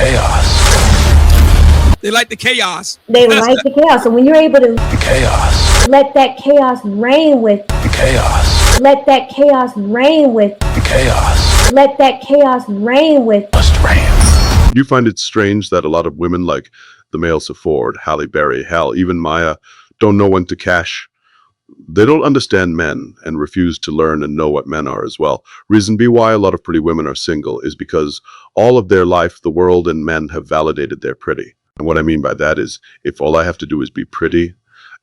chaos. They like the chaos. They like the chaos. So when you're able to chaos, let that chaos reign with chaos, let that chaos reign with chaos, let that chaos reign with must reign. You find it strange that a lot of women like the Melyssa Ford, Halle Berry, hell, even Maya, don't know when to cash. They don't understand men and refuse to learn and know what men are as well. Reason be why a lot of pretty women are single is because all of their life, the world and men have validated they're pretty. And what I mean by that is if all I have to do is be pretty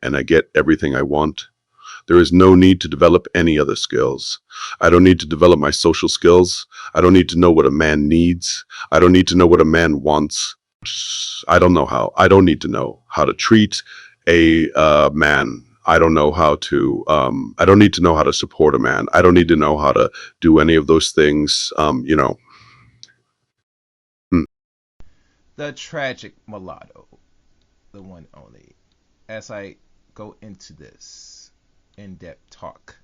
and I get everything I want, there is no need to develop any other skills. I don't need to develop my social skills. I don't need to know what a man needs. I don't need to know what a man wants. I don't know how. I don't need to know how to treat a man. I don't know how to, I don't need to know how to support a man. I don't need to know how to do any of those things, you know. The tragic mulatto, the one only. As I go into this in-depth talk,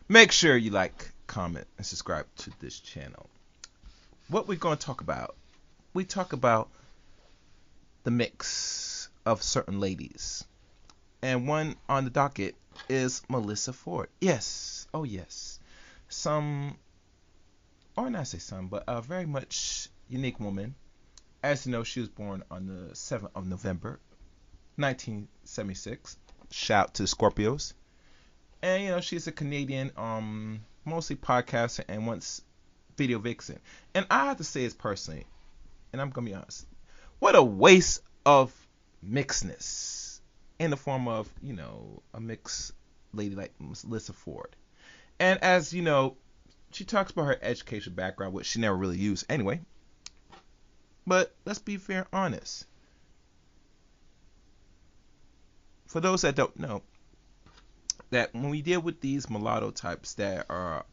make sure you like, comment, and subscribe to this channel. What we're going to talk about, we talk about the mix of certain ladies. And one on the docket is Melyssa Ford. Yes, oh yes. Some, or not say some, but a very much unique woman. As you know, she was born on the 7th of November, 1976. Shout out to the Scorpios. And, you know, she's a Canadian, mostly podcaster and once video vixen. And I have to say this personally, and I'm going to be honest, what a waste of mixedness in the form of, you know, a mixed lady like Melyssa Ford. And as you know, she talks about her education background, which she never really used anyway. But let's be fair and honest. For those that don't know, that when we deal with these mulatto types that are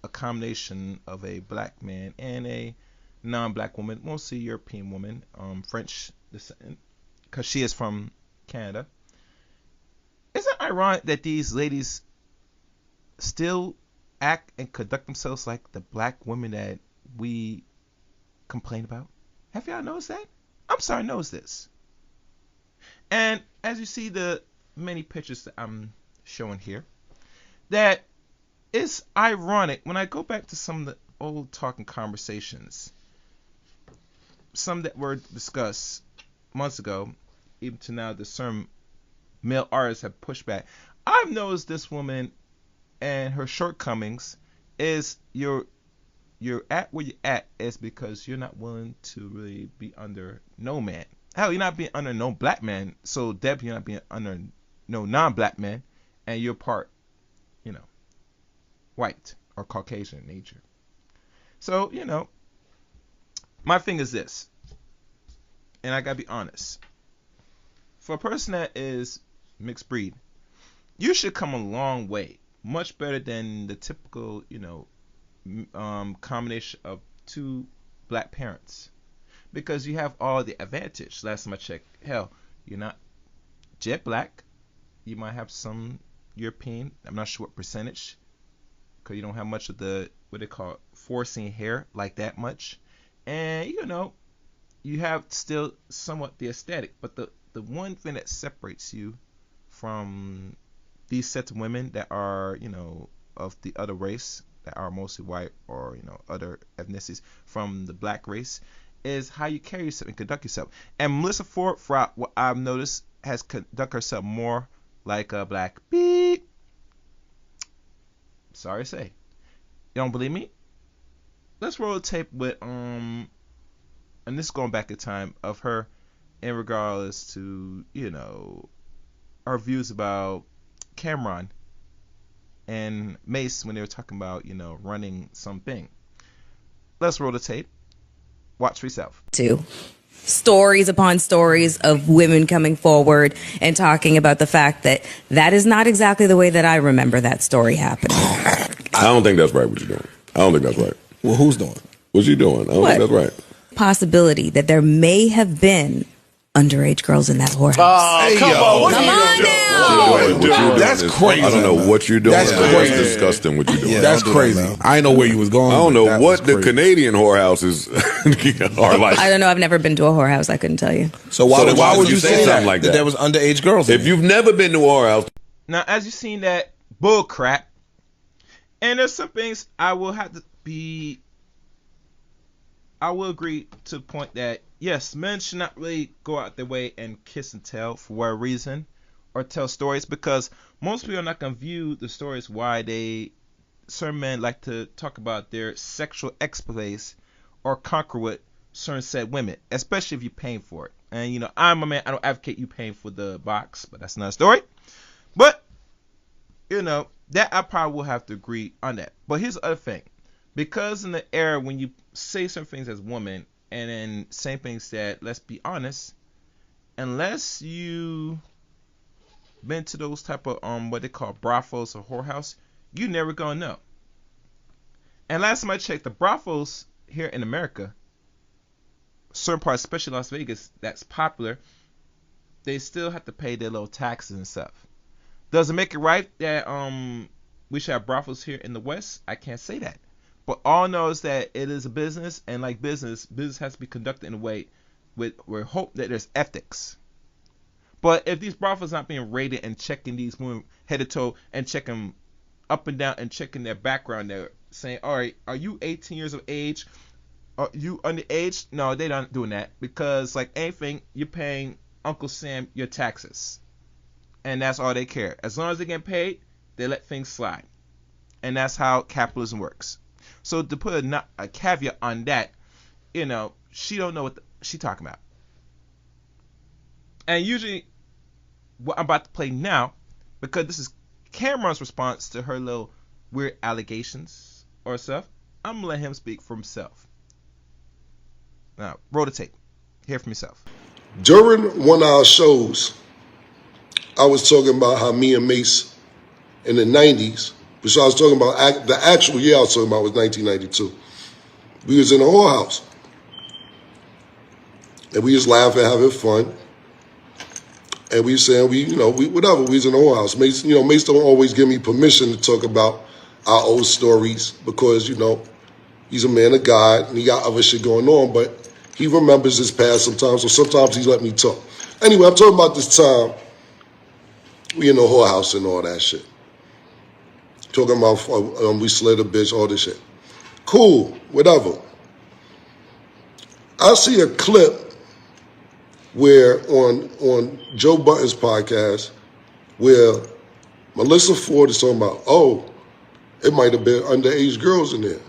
a combination of a black man and a non-black woman, mostly European woman, French descent, because she is from Canada. Isn't it ironic that these ladies still act and conduct themselves like the black women that we complain about? Have y'all noticed that? I'm sorry, noticed this. And as you see the many pictures that I'm showing here, that it's ironic when I go back to some of the old talking conversations, some that were discussed months ago, even to now the certain male artists have pushed back. I've noticed this woman and her shortcomings is you're at where you're at is because you're not willing to really be under no man. Hell, you're not being under no black man, so Deb, you're not being under no non-black man, and you're part, you know, white or Caucasian in nature. So, you know, my thing is this, and I gotta be honest. For a person that is mixed breed, you should come a long way, much better than the typical, you know, combination of two black parents, because you have all the advantage. Last time I checked, hell, you're not jet black. You might have some European. I'm not sure what percentage, because you don't have much of the what they call forcing hair like that much, and you know you have still somewhat the aesthetic. But the one thing that separates you from these sets of women that are, you know, of the other race, that are mostly white or, you know, other ethnicities from the black race, is how you carry yourself and conduct yourself. And Melyssa Ford, for what I've noticed, has conducted herself more like a black beep. Sorry to say. You don't believe me? Let's roll a tape with and this is going back in time of her in regards to, you know, our views about Cameron and Mace when they were talking about, you know, running something. Let's roll the tape. Watch for yourself. Stories upon stories of women coming forward and talking about the fact that that is not exactly the way that I remember that story happening. I don't think that's right what you're doing. I don't think that's right. Well, who's doing? What's you doing? I don't think that's right. Possibility that there may have been underage girls in that whorehouse. Oh, come on. What Come are you on doing? now. What you're doing That's is- crazy. I don't know what you're doing. That's That's crazy. disgusting what you're doing. Yeah, that's crazy. I didn't know where you was going. I don't know but that what was the crazy. Canadian whorehouses are like. I don't know. I've never been to a whorehouse. I couldn't tell you. So why would you say something that? like That that? there was underage girls in If there? you've never been to a whorehouse, Now, as you've seen that bull crap, and there's some things I will have to be. I will agree to the point that yes, men should not really go out their way and kiss and tell for whatever reason, or tell stories, because most people are not gonna view the stories why certain men like to talk about their sexual exploits or conquer with certain said women, especially if you're paying for it. And you know, I'm a man. I don't advocate you paying for the box, but that's another story. But you know, that I probably will have to agree on that. But here's the other thing. Because in the era when you say certain things as women and then same things that, let's be honest, unless you been to those type of what they call brothels or whorehouse, you never gonna know. And last time I checked, the brothels here in America, certain parts, especially Las Vegas, that's popular, they still have to pay their little taxes and stuff. Does it make it right that we should have brothels here in the West? I can't say that. But all I know is that it is a business, and like business has to be conducted in a way with hope that there's ethics. But if these brothels not being raided and checking these women head to toe and checking up and down and checking their background, they're saying, all right, are you 18 years of age? Are you underage? No, they're not doing that, because like anything, you're paying Uncle Sam your taxes. And that's all they care. As long as they get paid, they let things slide. And that's how capitalism works. So to put a caveat on that, you know, she don't know what she talking about. And usually, what I'm about to play now, because this is Cameron's response to her little weird allegations or stuff, I'm gonna let him speak for himself. Now, roll the tape. Hear from yourself. During one of our shows, I was talking about how me and Mace in the 90s, which I was talking about, the actual year I was talking about was 1992. We was in a whorehouse. And we was laughing, having fun. And we saying, whatever, we was in a whorehouse. Mace, Mace don't always give me permission to talk about our old stories because, he's a man of God and he got other shit going on, but he remembers his past sometimes, so sometimes he let me talk. Anyway, I'm talking about this time we in the whorehouse and all that shit. Talking about we slid a bitch, all this shit. Cool, whatever. I see a clip where on Joe Budden's podcast where Melyssa Ford is talking about, it might have been underage girls in there.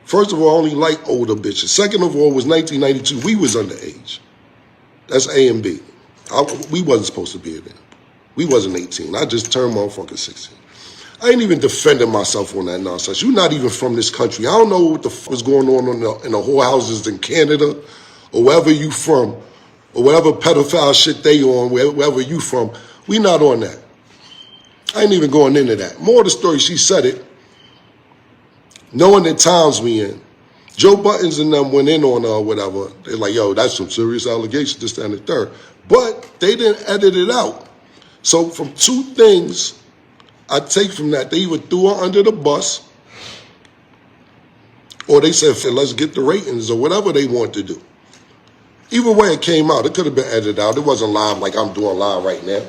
First of all, I only like older bitches. Second of all, it was 1992. We was underage. That's A and B. We wasn't supposed to be in there. We wasn't 18. I just turned motherfucking 16. I ain't even defending myself on that nonsense. You're not even from this country. I don't know what the fuck is going on in the whorehouses in Canada or wherever you from or whatever pedophile shit they on, wherever you from. We not on that. I ain't even going into that. More of the story, she said it. Knowing the times we in. Joe Buttons and them went in on whatever. They're like, yo, that's some serious allegations, this, that, and the third. But they didn't edit it out. So from two things I take from that, they either threw her under the bus or they said, let's get the ratings or whatever they want to do. Either way it came out, it could have been edited out. It wasn't live like I'm doing live right now.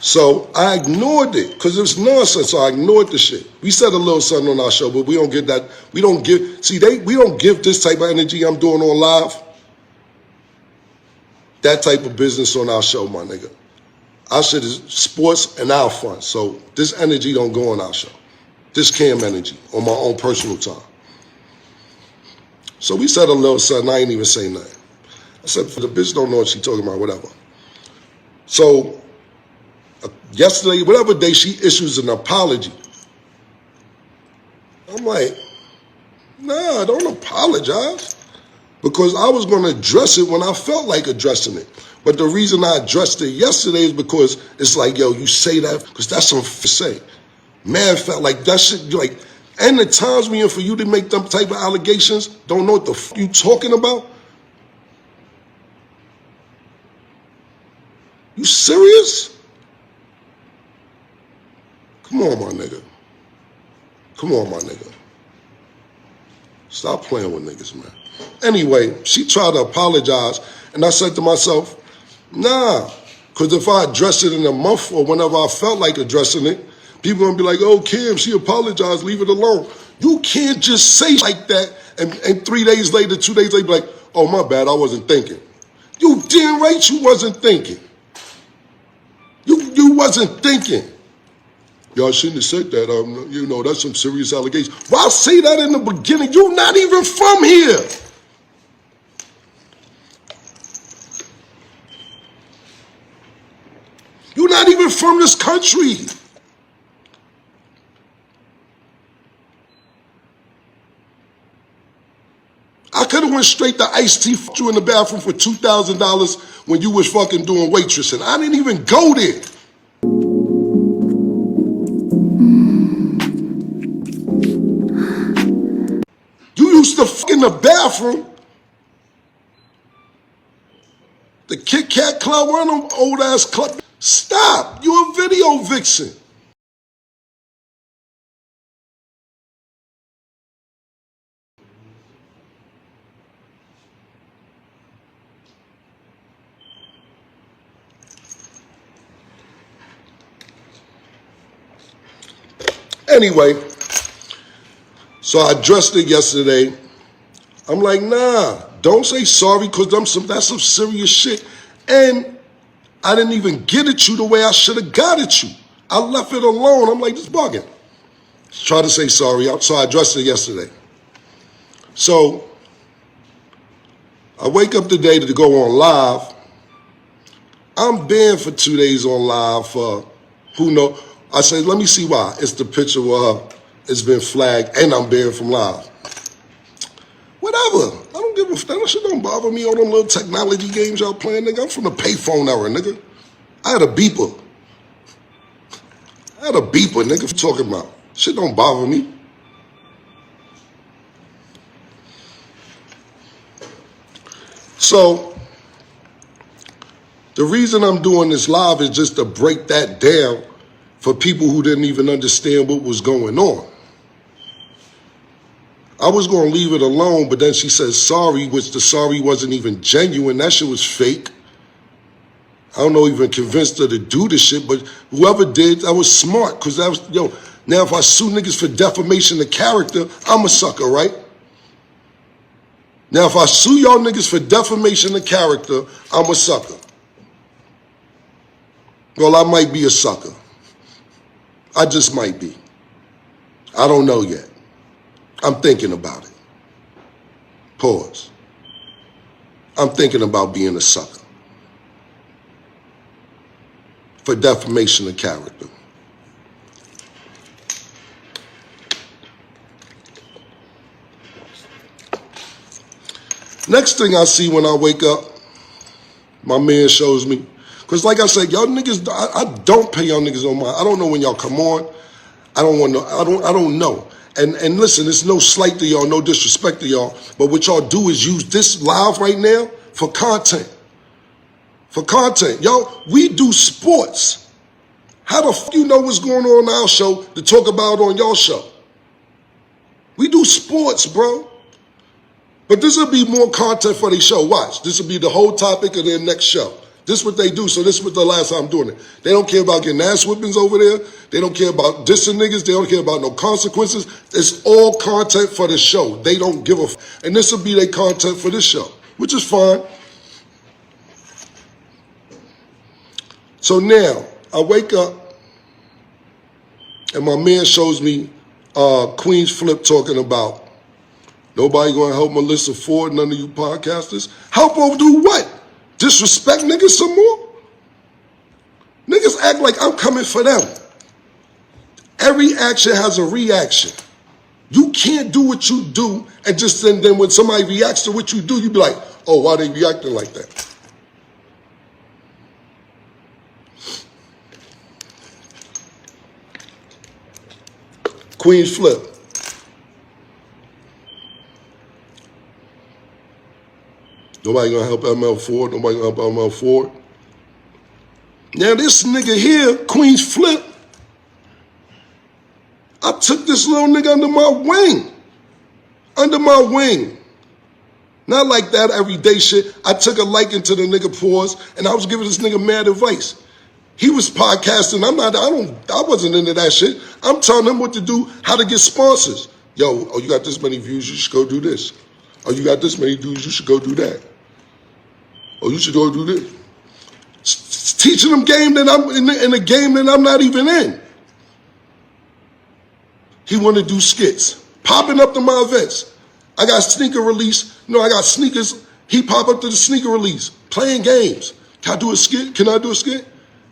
So I ignored it because it was nonsense. So I ignored the shit. We said a little something on our show, but we don't get that. We don't give this type of energy I'm doing on live. That type of business on our show, my nigga. Our shit is sports and our fun. So this energy don't go on our show. This cam energy on my own personal time. So we said a little something. I ain't even say nothing. I said, for the bitch don't know what she talking about, whatever. So yesterday, whatever day, she issues an apology. I'm like, nah, don't apologize. Because I was going to address it when I felt like addressing it. But the reason I addressed it yesterday is because it's like, yo, you say that because that's something to say. Man felt like that shit, like, And the times we in for you to make them type of allegations, don't know what the f you talking about? You serious? Come on, my nigga. Come on, my nigga. Stop playing with niggas, man. Anyway, she tried to apologize, and I said to myself, nah, because if I address it in a month or whenever I felt like addressing it, people gonna be like, oh, Kim, she apologized, leave it alone. You can't just say like that and 3 days later, 2 days later, be like, oh, my bad, I wasn't thinking. You damn right you wasn't thinking. You wasn't thinking. Y'all shouldn't have said that. You know, that's some serious allegations. Why say that in the beginning? You're not even from here. You're not even from this country. I could have went straight to Ice-T, fucked you in the bathroom for $2,000 when you was fucking doing waitressing. I didn't even go there. You used to fuck in the bathroom. The Kit Kat Club, one of them old ass clubs. Stop. You're a video vixen. Anyway, so I addressed it yesterday. I'm like, nah, don't say sorry because that's some serious shit. And I didn't even get at you the way I should have got at you. I left it alone. I'm like, this bugging. Try to say sorry. So I addressed it yesterday. So I wake up today to go on live. I'm banned for 2 days on live for who knows. I said, let me see why. It's the picture where it's been flagged and I'm banned from live. Whatever. I don't give a fuck. That shit don't bother me. All them little technology games y'all playing, nigga. I'm from the payphone era, nigga. I had a beeper. Nigga. What you talking about? Shit don't bother me. So, the reason I'm doing this live is just to break that down for people who didn't even understand what was going on. I was going to leave it alone, but then she said sorry, which the sorry wasn't even genuine. That shit was fake. I don't know, even convinced her to do this shit, but whoever did, that was smart, because that was, yo, now if I sue niggas for defamation of character, I'm a sucker, right? Now if I sue y'all niggas for defamation of character, I'm a sucker. Well, I might be a sucker. I just might be. I don't know yet. I'm thinking about it. Pause. I'm thinking about being a sucker for defamation of character. Next thing I see when I wake up, my man shows me. Because like I said, y'all niggas, I don't pay y'all niggas on my, I don't know when y'all come on. I don't know. And listen, it's no slight to y'all, no disrespect to y'all, but what y'all do is use this live right now for content. For content. Y'all, we do sports. How the f you know what's going on our show to talk about on y'all show? We do sports, bro. But this will be more content for the show. Watch. This will be the whole topic of their next show. This is what they do, so this is what the last time I'm doing it. They don't care about getting ass whippings over there. They don't care about dissing niggas. They don't care about no consequences. It's all content for the show. They don't give a f. And this will be their content for this show, which is fine. So now, I wake up, and my man shows me Queen's Flip talking about nobody gonna help Melyssa Ford, none of you podcasters. Help her do what? Disrespect niggas some more? Niggas act like I'm coming for them. Every action has a reaction. You can't do what you do and just then when somebody reacts to what you do, you be like, oh, why they reacting like that? Queen's Flip. Nobody gonna help ML Ford. Nobody gonna help ML Ford. Now this nigga here, Queens Flip, I took this little nigga under my wing. Under my wing. Not like that everyday shit. I took a liking to the nigga pause, and I was giving this nigga mad advice. He was podcasting. I wasn't into that shit. I'm telling him what to do, how to get sponsors. Yo, oh, you got this many views, you should go do this. Oh, you got this many views, you should go do that. Oh, you should go do this. Teaching them game that I'm in a game that I'm not even in. He want to do skits, popping up to my events. I got sneaker release. No, I got sneakers. He pop up to the sneaker release, playing games. Can I do a skit? Can I do a skit?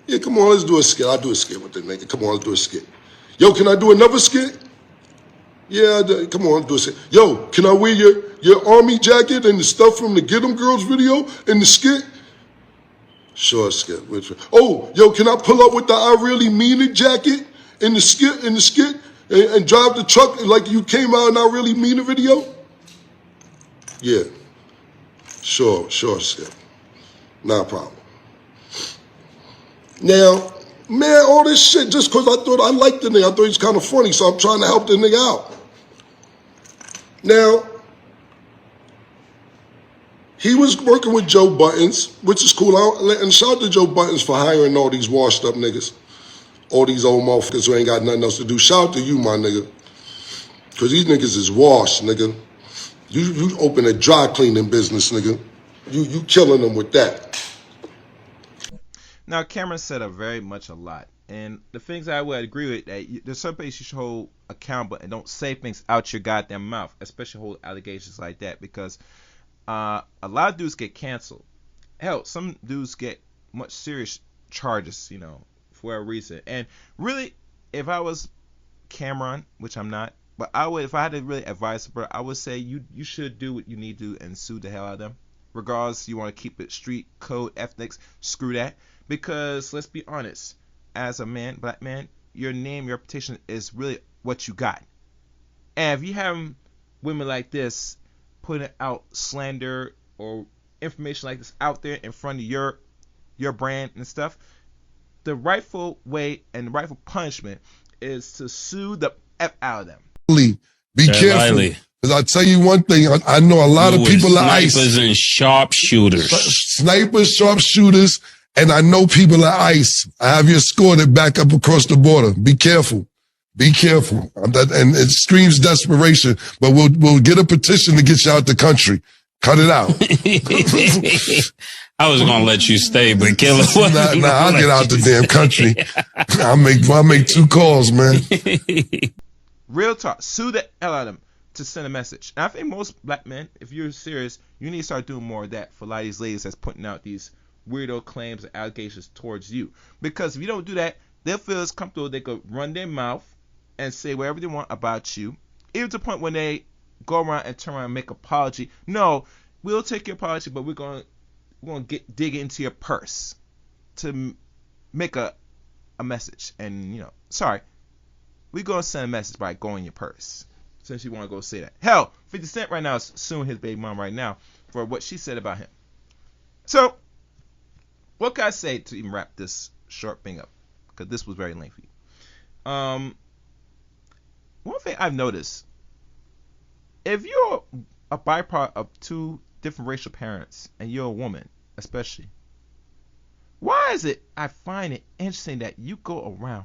Yeah, come on, let's do a skit. I'll do a skit with the nigga. Come on, let's do a skit. Yo, can I do another skit? Yeah, come on, let's do a skit. Yo, can I wear your army jacket and the stuff from the Get 'Em Girls video in the skit? Sure, skit. Oh, yo, can I pull up with the I Really Mean It jacket in the skit and drive the truck like you came out and I Really Mean It video? Yeah. Sure, skit. Not a problem. Now, man, all this shit just because I thought I liked the nigga. I thought he was kind of funny, so I'm trying to help the nigga out. Now, he was working with Joe Buttons, which is cool. And shout out to Joe Buttons for hiring all these washed up niggas. All these old motherfuckers who ain't got nothing else to do. Shout out to you, my nigga. Because these niggas is washed, nigga. You open a dry cleaning business, nigga. You killing them with that. Now, Cameron said very much a lot. And the things I would agree with, that there's some places you should hold accountable and don't say things out your goddamn mouth, especially hold allegations like that, because a lot of dudes get canceled. Hell, some dudes get much serious charges, for a reason. And really, if I was Cameron, which I'm not, but if I had to really advise a brother, I would say you should do what you need to do and sue the hell out of them. Regardless, you want to keep it street code, ethnics, screw that. Because let's be honest, as a man, black man, your name, your reputation is really what you got. And if you have women like this putting out slander or information like this out there in front of your brand and stuff, the rightful way and the rightful punishment is to sue the F out of them. Be careful. Because I'll tell you one thing, I know a lot of people are ICE. Snipers and sharpshooters. Snipers, sharpshooters, and I know people are ICE. I have you escorted back up across the border. Be careful. Be careful. And it screams desperation, but we'll get a petition to get you out the country. Cut it out. I was gonna let you stay, but Killer, I'll get out the damn country. I'll make 2 calls, man. Real talk. Sue the hell out of them to send a message. And I think most black men, if you're serious, you need to start doing more of that for a lot of these ladies that's putting out these weirdo claims and allegations towards you. Because if you don't do that, they'll feel as comfortable they could run their mouth and say whatever they want about you, even to the point when they go around and turn around and make an apology. No, we'll take your apology, but we're gonna dig into your purse to make a message. And sorry, we're gonna send a message by going in your purse. Since you want to go say that. Hell, 50 Cent right now is suing his baby mom right now for what she said about him. So, what can I say to even wrap this short thing up? Because this was very lengthy. One thing I've noticed, if you're a byproduct of 2 different racial parents, and you're a woman, especially, why is it I find it interesting that you go around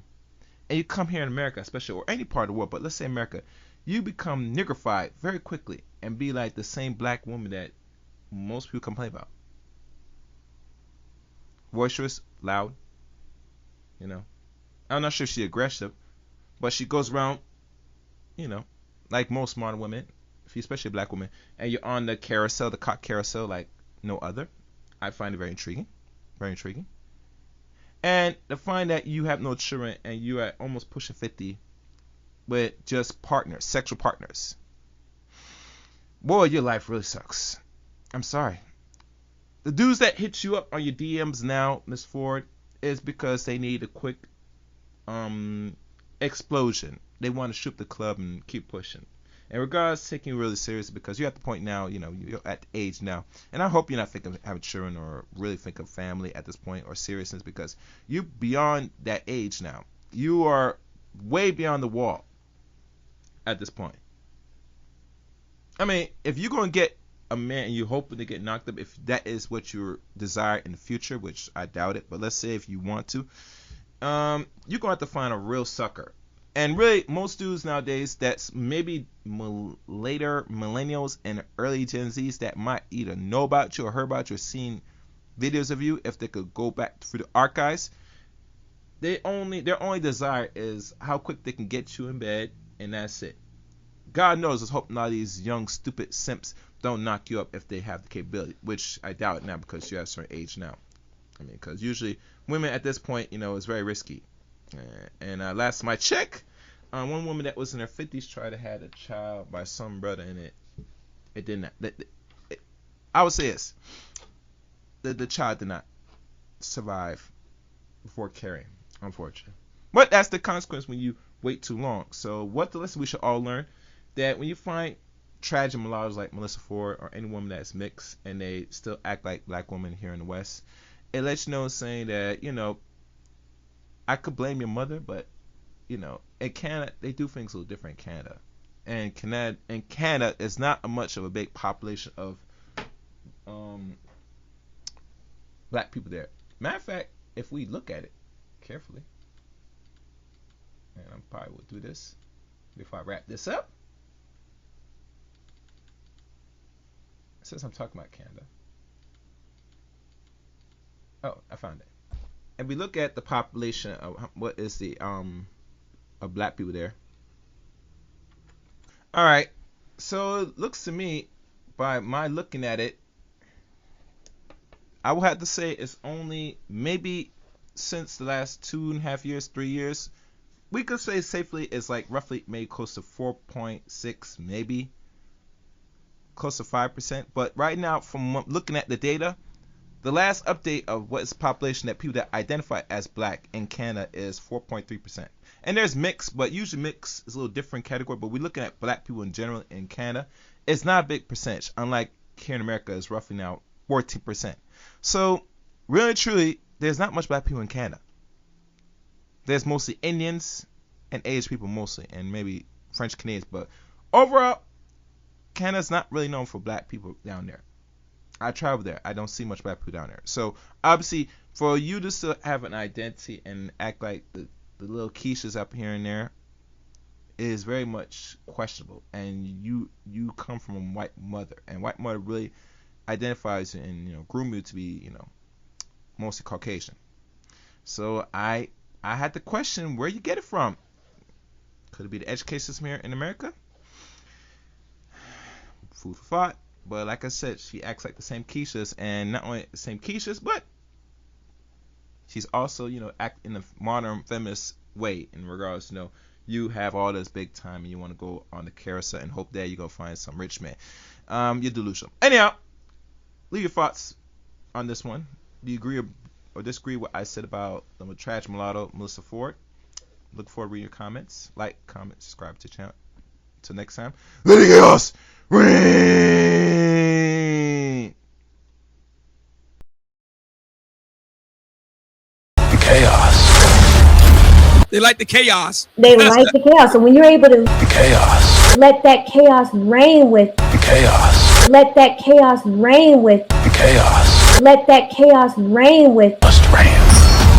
and you come here in America, especially, or any part of the world, but let's say America, you become niggerfied very quickly and be like the same black woman that most people complain about. Boisterous, loud, I'm not sure if she's aggressive, but she goes around, like most modern women, especially black women, and you're on the carousel, the cock carousel, like no other. I find it very intriguing. Very intriguing. And to find that you have no children and you are almost pushing 50 with just partners, sexual partners. Boy, your life really sucks. I'm sorry. The dudes that hit you up on your DMs now, Miss Ford, is because they need a quick explosion. They want to shoot the club and keep pushing. In regards to taking you really serious, because you're at the point now, you're at the age now, and I hope you're not thinking of having children or really think of family at this point or seriousness, because you're beyond that age now. You are way beyond the wall at this point. I mean, if you're going to get a man and you're hoping to get knocked up, if that is what you desire in the future, which I doubt it, but let's say if you want to, you're going to have to find a real sucker. And really, most dudes nowadays that's maybe later millennials and early Gen Zs that might either know about you or heard about you or seen videos of you, if they could go back through the archives, their only desire is how quick they can get you in bed, and that's it. God knows, let's hope none of these young stupid simps don't knock you up if they have the capability, which I doubt now because you're at a certain age now. I mean, because usually women at this point, is very risky. And last time I checked, one woman that was in her 50s tried to have a child by some brother, and it did not. I would say this: the child did not survive before carrying, unfortunately. But that's the consequence when you wait too long. So what the lesson we should all learn, that when you find tragic mulattoes like Melyssa Ford or any woman that's mixed and they still act like black women here in the West, it lets you know, saying that, I could blame your mother, but in Canada they do things a little different in Canada. And Canada is not much of a big population of black people there. Matter of fact, if we look at it carefully, and I probably will do this before I wrap this up, since I'm talking about Canada. Oh, I found it. And we look at the population of what is the of black people there. All right, so it looks to me, by my looking at it, I will have to say it's only maybe since the last 2.5 years, 3 years, we could say safely it's like roughly maybe close to 4.6, maybe close to 5%. But right now, from looking at the data, the last update of what is population that people that identify as black in Canada is 4.3%. And there's mixed, but usually mixed is a little different category. But we're looking at black people in general in Canada. It's not a big percentage, unlike here in America, it's roughly now 14%. So really, truly, there's not much black people in Canada. There's mostly Indians and Asian people mostly, and maybe French Canadians. But overall, Canada's not really known for black people down there. I travel there. I don't see much black people down there. So obviously, for you to still have an identity and act like the little Keishas up here and there is very much questionable. And you come from a white mother, and white mother really identifies and groom you to be mostly Caucasian. So I had to question where you get it from. Could it be the education system here in America? Food for thought. But like I said, she acts like the same Keishas, and not only the same Keishas, but she's also, act in a modern feminist way in regards, you have all this big time and you want to go on the carousel and hope that you're going to find some rich man. You're delusional. Anyhow, leave your thoughts on this one. Do you agree or disagree with what I said about the tragic mulatto, Melyssa Ford? Look forward to reading your comments. Like, comment, subscribe to the channel. Until next time, let it chaos reign. Chaos. They like the chaos. They like the chaos. So when you're able to Chaos. let that chaos reign with, Chaos. let that chaos reign with, Chaos. let that chaos reign with, Must reign.